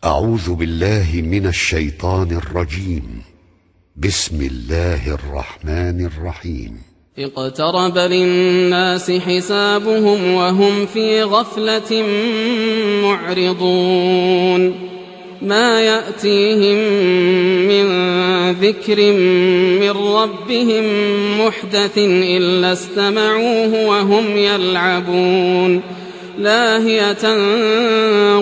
أعوذ بالله من الشيطان الرجيم. بسم الله الرحمن الرحيم. اقترب للناس حسابهم وهم في غفلة معرضون ما يأتيهم من ذكر من ربهم محدث إلا استمعوه وهم يلعبون لاهية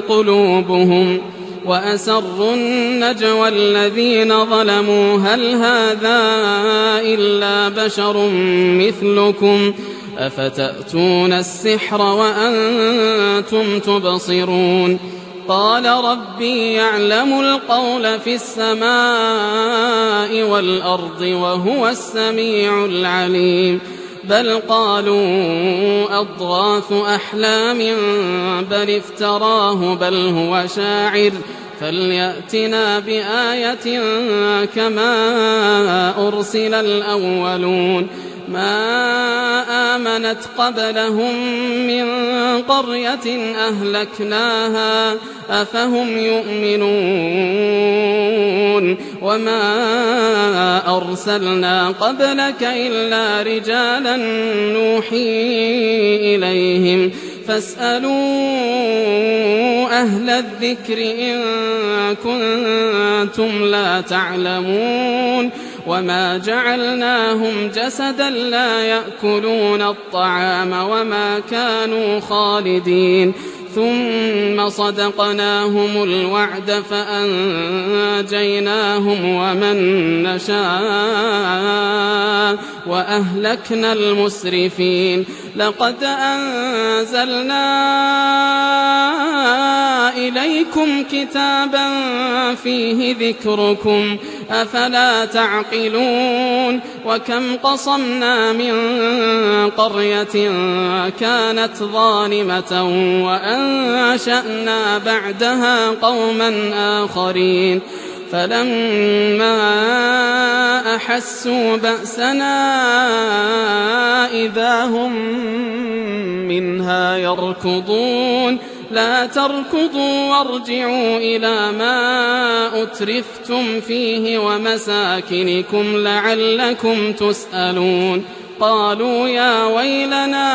قلوبهم وأسروا النجوى الذين ظلموا هل هذا إلا بشر مثلكم أفتأتون السحر وأنتم تبصرون قال ربي يعلم القول في السماء والأرض وهو السميع العليم بل قالوا أضغاث أحلام بل افتراه بل هو شاعر فليأتنا بآية كما أرسل الأولون ما آمنت قبلهم من قرية أهلكناها أفهم يؤمنون وما أرسلنا قبلك إلا رجالا نوحي إليهم فاسألوا أهل الذكر إن كنتم لا تعلمون وما جعلناهم جسدا لا يأكلون الطعام وما كانوا خالدين ثم صدقناهم الوعد فأنجيناهم ومن نشاء وأهلكنا المسرفين لقد أنزلنا إليكم كتابا فيه ذكركم أفلا تعقلون وكم قصمنا من قرية كانت ظالمة وأنشأنا بعدها قوما آخرين فلما أحسوا بأسنا إذا هم منها يركضون لا تركضوا وارجعوا إلى ما أترفتم فيه ومساكنكم لعلكم تسألون قالوا يا ويلنا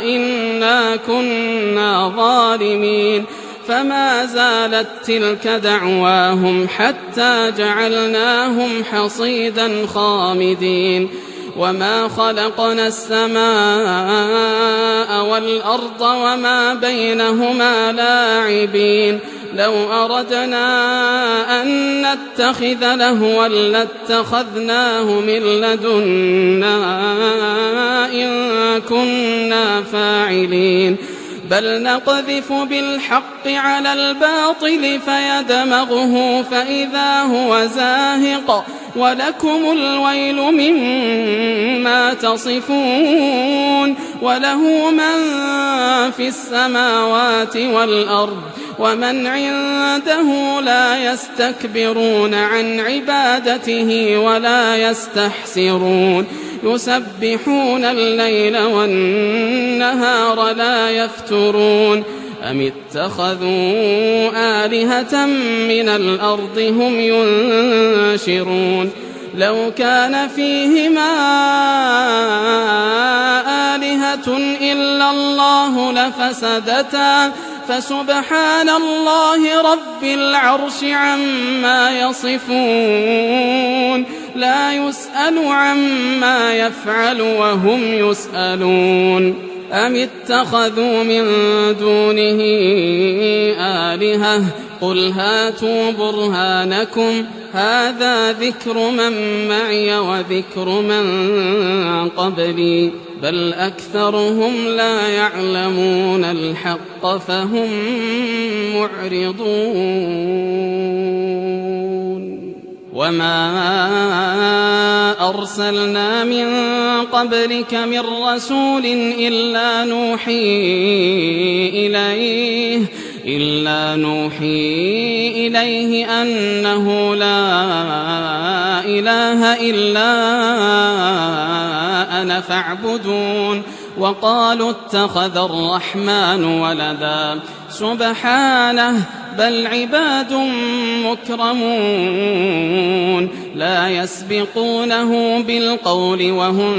إنا كنا ظالمين فما زالت تلك دعواهم حتى جعلناهم حصيدا خامدين وما خلقنا السماء والأرض وما بينهما لاعبين لو أردنا أن نتخذ لهوا لاتخذناه من لدنا إن كنا فاعلين بل نقذف بالحق على الباطل فيدمغه فإذا هو زاهق ولكم الويل مما تصفون وله من في السماوات والأرض ومن عنده لا يستكبرون عن عبادته ولا يستحسرون يسبحون الليل والنهار لا يفترون أم اتخذوا آلهة من الأرض هم ينشرون لو كان فيهما آلهة إلا الله لفسدتا فسبحان الله رب العرش عما يصفون لا يسأل عما يفعل وهم يسألون أم اتخذوا من دونه آلهة قل هاتوا برهانكم هذا ذكر من معي وذكر من قبلي بل أكثرهم لا يعلمون الحق فهم معرضون وما أرسلنا من قبلك من رسول إلا نوحي إليه أنه لا إله إلا أنا فاعبدون وقالوا اتخذ الرحمن ولدا سبحانه بل عباد مكرمون لا يسبقونه بالقول وهم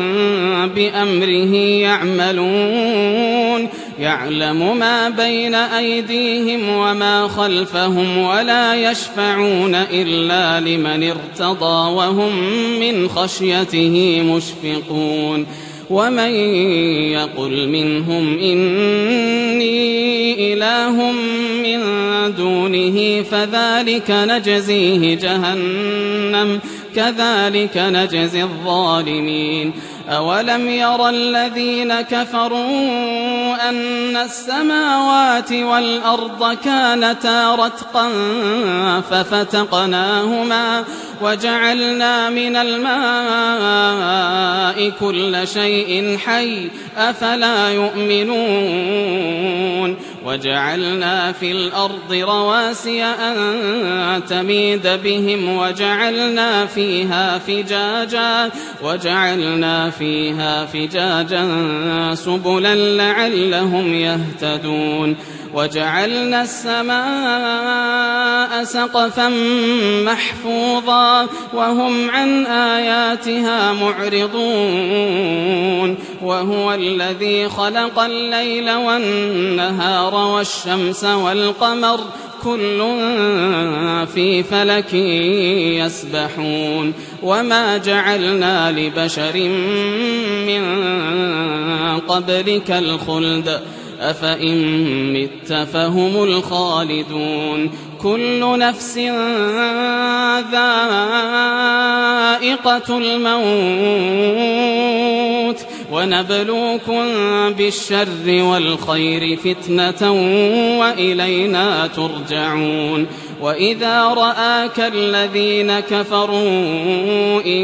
بأمره يعملون يعلم ما بين أيديهم وما خلفهم ولا يشفعون إلا لمن ارتضى وهم من خشيته مشفقون ومن يقل منهم إني إله من دونه فذلك نجزيه جهنم كذلك نجزي الظالمين أولم ير الذين كفروا أن السماوات والأرض كانتا رتقا ففتقناهما وجعلنا من الماء كل شيء حي أفلا يؤمنون وجعلنا في الأرض رواسي أن تميد بهم وجعلنا فيها فجاجا سبلا لعلهم يهتدون وجعلنا السماء سقفا محفوظا وهم عن آياتها معرضون وهو الذي خلق الليل والنهار والشمس والقمر كل في فلك يسبحون وما جعلنا لبشر من قبلك الخلد أفإن مت فهم الخالدون كل نفس ذائقة الموت ونبلوكم بالشر والخير فتنة وإلينا ترجعون وإذا رآك الذين كفروا إن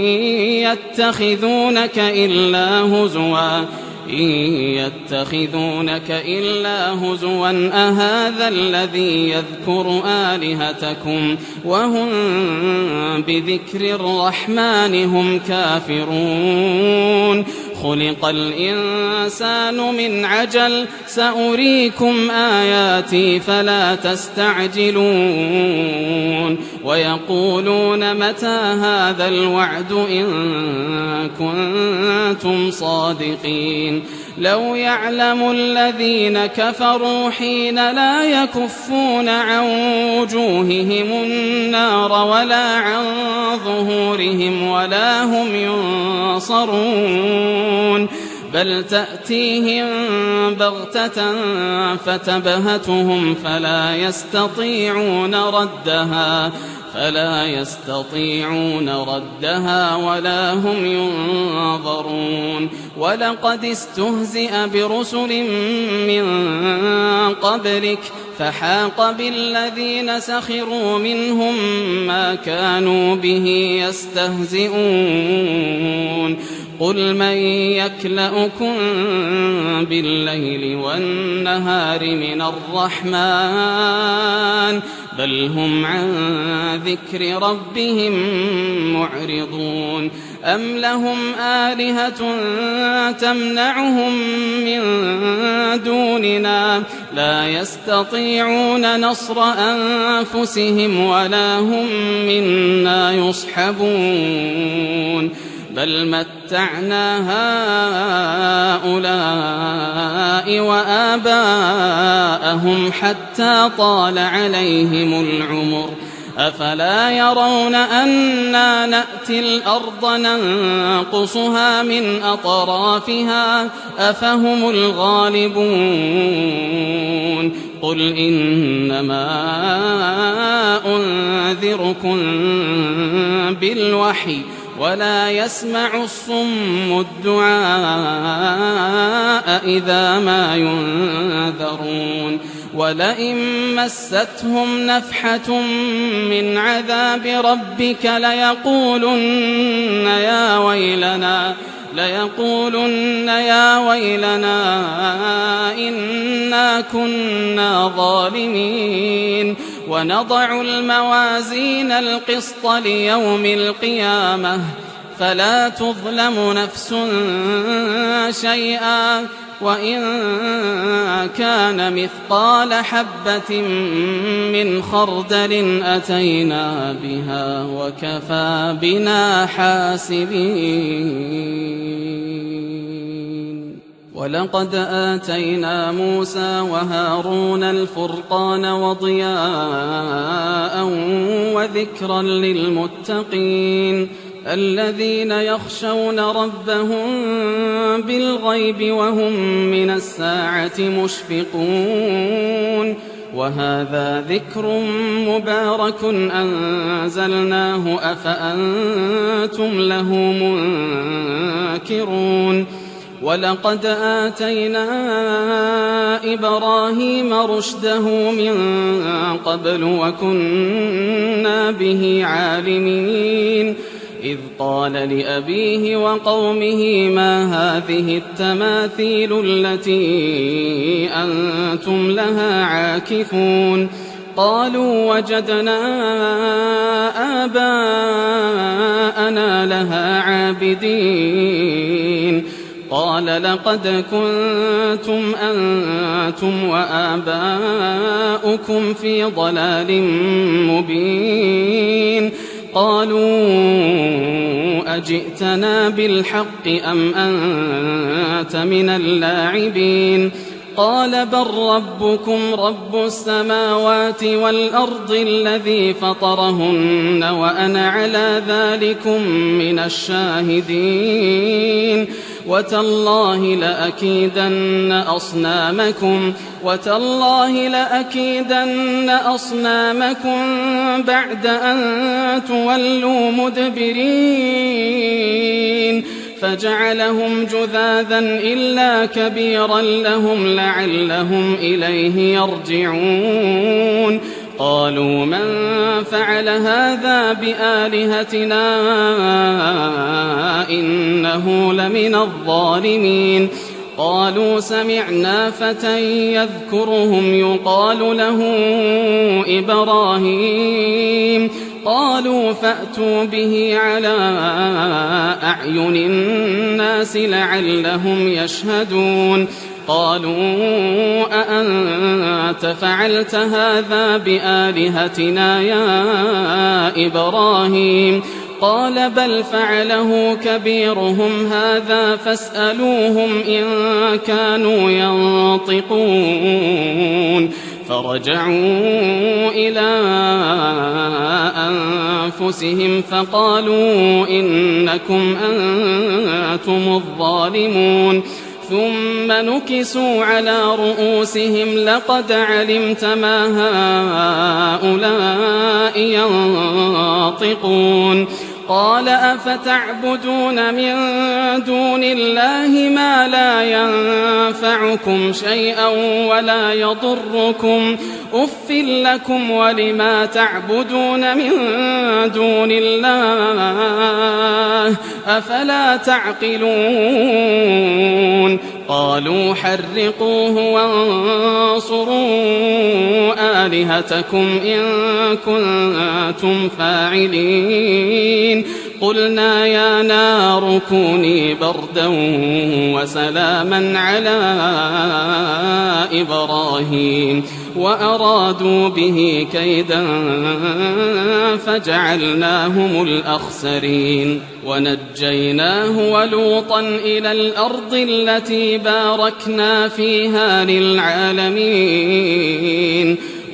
يتخذونك إلا هزوا أهذا الذي يذكر آلهتكم وهم بذكر الرحمن هم كافرون خلق الإنسان من عجل سأريكم آياتي فلا تستعجلون ويقولون متى هذا الوعد إن كنتم صادقين لو يعلم الذين كفروا حين لا يكفون عن وجوههم النار ولا عن ظهورهم ولا هم ينصرون بل تأتيهم بغتة فتبهتهم فلا يستطيعون ردها ولا هم ينظرون ولقد استهزئ برسل من قبلك فحاق بالذين سخروا منهم ما كانوا به يستهزئون قل من يكلؤكم بالليل والنهار من الرحمن بل هم عن ذكر ربهم معرضون أم لهم آلهة تمنعهم من دوننا لا يستطيعون نصر أنفسهم ولا هم منا يصحبون بل متعنا هؤلاء وآباءهم حتى طال عليهم العمر أفلا يرون أنا نأتي الأرض ننقصها من أطرافها أفهم الغالبون قل إنما أنذركم بالوحي ولا يسمع الصم الدعاء إذا ما ينذرون ولئن مستهم نفحة من عذاب ربك ليقولن يا ويلنا إنا كنا ظالمين ونضع الموازين القسط ليوم القيامة فلا تظلم نفس شيئا وإن كان مثقال حبة من خردل أتينا بها وكفى بنا حاسبين. ولقد آتينا موسى وهارون الفرقان وضياء وذكرا للمتقين الذين يخشون ربهم بالغيب وهم من الساعة مشفقون. وهذا ذكر مبارك أنزلناه أفأنتم له منكرون. ولقد آتينا إبراهيم رشده من قبل وكنا به عالمين إذ قال لأبيه وقومه ما هذه التماثيل التي أنتم لها عاكفون قالوا وجدنا آباءنا لها عابدين قال لقد كنتم أنتم وآباؤكم في ضلال مبين قالوا أجئتنا بالحق أم أنت من اللاعبين قال بل ربكم رب السماوات والأرض الذي فطرهن وأنا على ذلكم من الشاهدين وتالله لأكيدن أصنامكم بعد أن تولوا مدبرين فجعلهم جذاذا إلا كبيرا لهم لعلهم إليه يرجعون قالوا من فعل هذا بآلهتنا إنه لمن الظالمين قالوا سمعنا فتى يذكرهم يقال له إبراهيم قالوا فأتوا به على أعين الناس لعلهم يشهدون قالوا أأنت فعلت هذا بآلهتنا يا إبراهيم قال بل فعله كبيرهم هذا فاسألوهم إن كانوا ينطقون فرجعوا إلى أنفسهم فقالوا إنكم أنتم الظالمون ثم نكسوا على رؤوسهم لقد علمت ما هؤلاء ينطقون قال أفتعبدون من دون الله ما لا ينفعكم شيئا ولا يضركم أف لكم ولما تعبدون من دون الله أفلا تعقلون قالوا حرقوه وانصروا آلهتكم إن كنتم فاعلين قلنا يا نار كوني بردا وسلاما على إبراهيم وأرادوا به كيدا فجعلناهم الأخسرين ونجيناه ولوطا إلى الأرض التي باركنا فيها للعالمين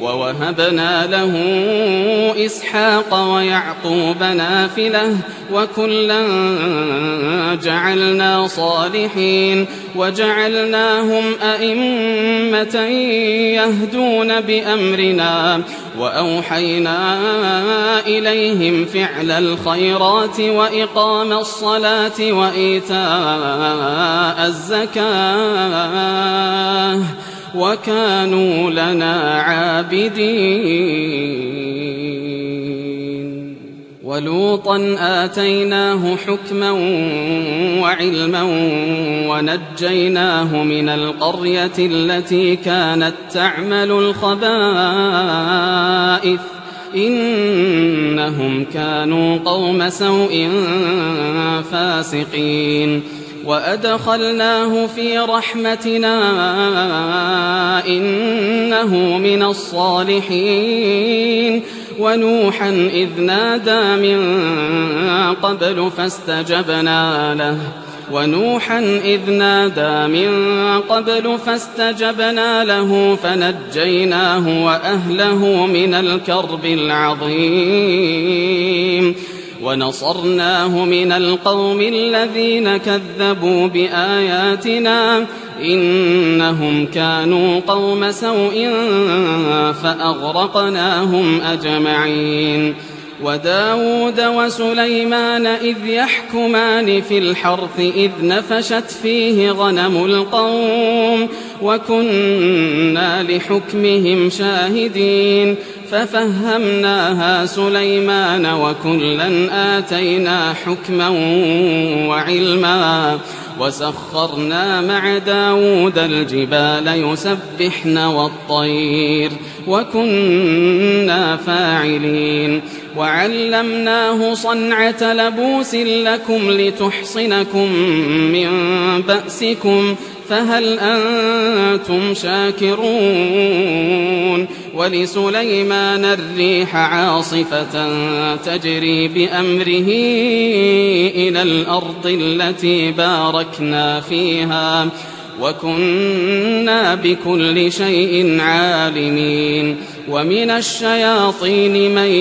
ووهبنا له إسحاق ويعقوب نافلة وكلا جعلنا صالحين وجعلناهم أئمة يهدون بأمرنا وأوحينا إليهم فعل الخيرات وإقام الصلاة وإيتاء الزكاة وكانوا لنا عابدين ولوطا آتيناه حكما وعلما ونجيناه من القرية التي كانت تعمل الخبائث إنهم كانوا قوم سوء فاسقين وأدخلناه في رحمتنا إنه من الصالحين ونوحا إذ نادى من قبل فاستجبنا له فنجيناه وأهله من الكرب العظيم ونصرناه من القوم الذين كذبوا بآياتنا إنهم كانوا قوم سوء فأغرقناهم أجمعين وداود وسليمان إذ يحكمان في الحرث إذ نفشت فيه غنم القوم وكنا لحكمهم شاهدين ففهمناها سليمان وكلا آتينا حكما وعلما وسخرنا مع داود الجبال يسبحن والطير وكنا فاعلين وعلمناه صنعة لبوس لكم لتحصنكم من بأسكم فهل أنتم شاكرون ولسليمان الريح عاصفة تجري بأمره إلى الأرض التي باركنا فيها وكنا بكل شيء عالمين ومن الشياطين من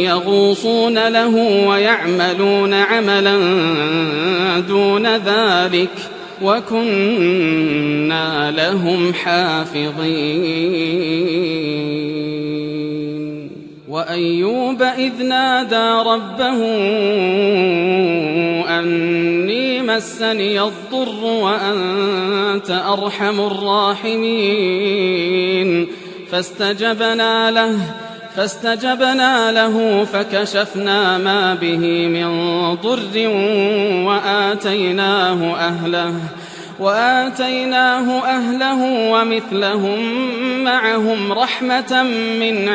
يغوصون له ويعملون عملا دون ذلك وكنا لهم حافظين وأيوب إذ نادى ربه أني مسني الضر وأنت أرحم الراحمين فاستجبنا له فكشفنا ما به من ضر وآتيناه أهله ومثلهم معهم رحمة من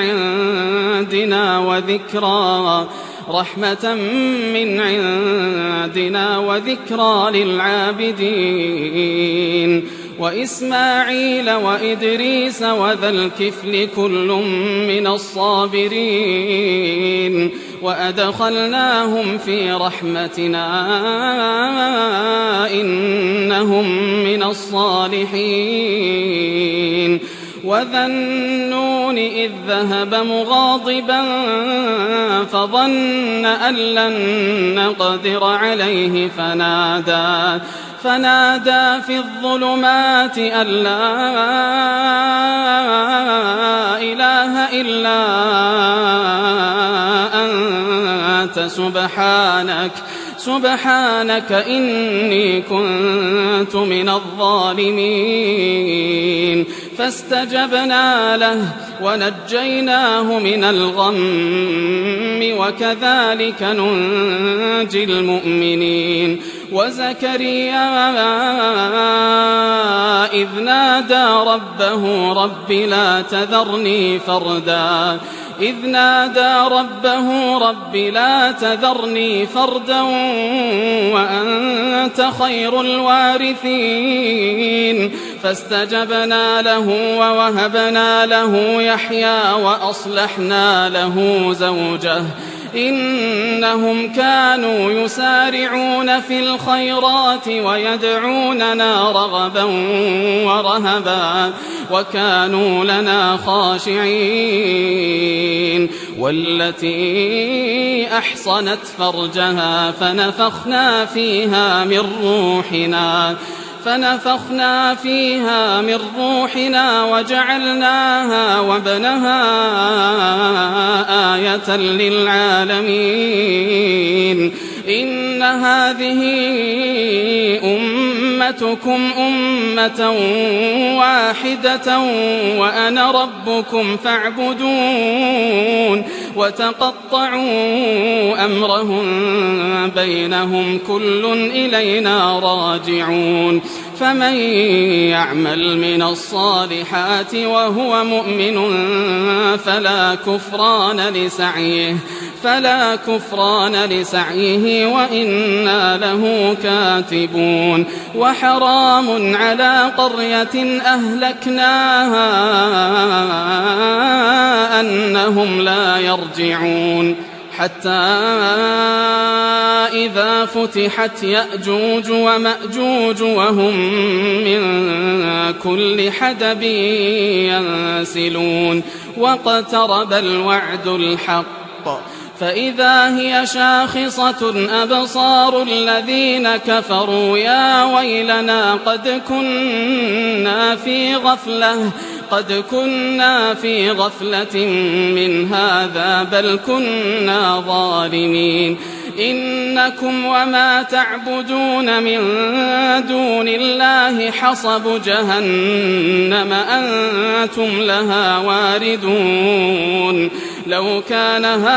عندنا وذكرى للعابدين وإسماعيل وإدريس وذا الكفل كل من الصابرين وأدخلناهم في رحمتنا إنهم من الصالحين وذا النون إذ ذهب مغاضبا فظن أن لن نقدر عليه فنادى في الظلمات أن لا إله إلا أنت سبحانك إني كنت من الظالمين فاستجبنا له ونجيناه من الغم وكذلك ننجي المؤمنين وزكريا إذ نادى ربه رب لا تذرني فردا وأنت خير الوارثين فاستجبنا له ووهبنا له يحيى وأصلحنا له زوجه إنهم كانوا يسارعون في الخيرات ويدعوننا رغبا ورهبا وكانوا لنا خاشعين والتي أحصنت فرجها فنفخنا فيها من روحنا وجعلناها وابنها آية للعالمين إن هذه أمتكم أمة واحدة وأنا ربكم فاعبدون وتقطعوا أمرهم بينهم كل إلينا راجعون فمن يعمل من الصالحات وهو مؤمن فلا كفران لسعيه وإنا له كاتبون وحرام على قرية أهلكناها أنهم لا يرجعون حتى إذا فتحت يأجوج ومأجوج وهم من كل حدب ينسلون واقترب الوعد الحق فإذا هي شاخصة أبصار الذين كفروا يا ويلنا قد كنا في غفلة من هذا بل كنا ظالمين إنكم وما تعبدون من دون الله حصب جهنم أنتم لها واردون لو كان هؤلاء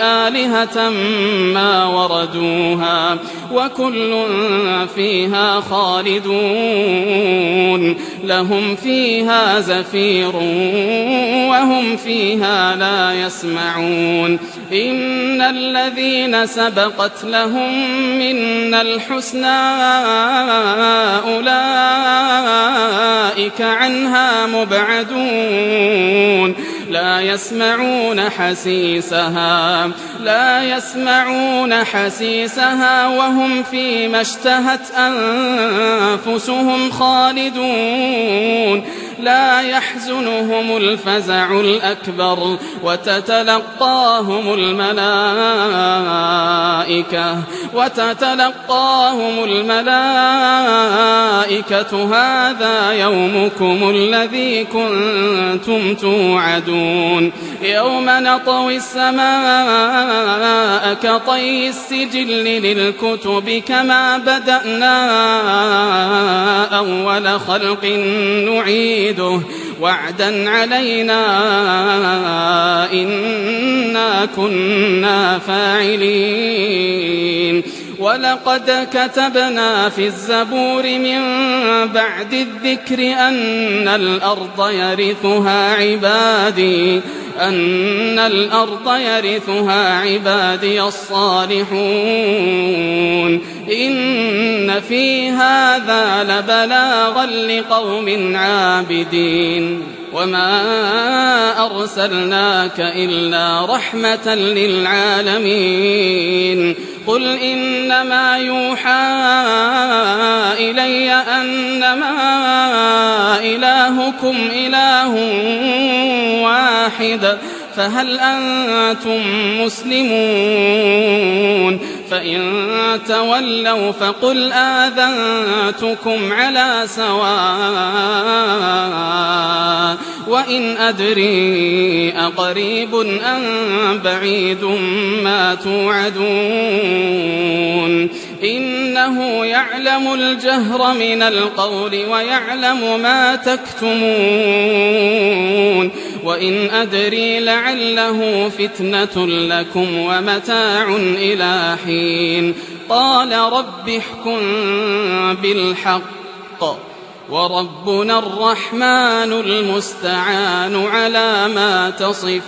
آلهة ما وردوها وكل فيها خالدون لهم فيها زفير وهم فيها لا يسمعون إن الذين سبقت لهم منا الحسنى أولئك عنها مبعدون لا يسمعون حسيسها وهم فيما اشتهت أنفسهم خالدون لا يحزنهم الفزع الأكبر وتتلقاهم الملائكة هذا يومكم الذي كنتم توعدون يوم نطوي السماء كطي السجل للكتب كما بدأنا أول خلق نعيده وعدا علينا إنا كنا فاعلين ولقد كتبنا في الزبور من بعد الذكر أن الأرض يرثها عبادي الصالحون إن في هذا لبلاغا لقوم عابدين وما أرسلناك إلا رحمة للعالمين قل إنما يوحى إلي أنما إلهكم إله واحد فهل أنتم مسلمون فإن تولوا فقل آذنتكم على سواء وإن أدري أقريب أم بعيد ما توعدون إنه يعلم الجهر من القول ويعلم ما تكتمون وإن أدري لعله فتنة لكم ومتاع إلى حين قال رب احكم بالحق وربنا الرحمن المستعان على ما تصفون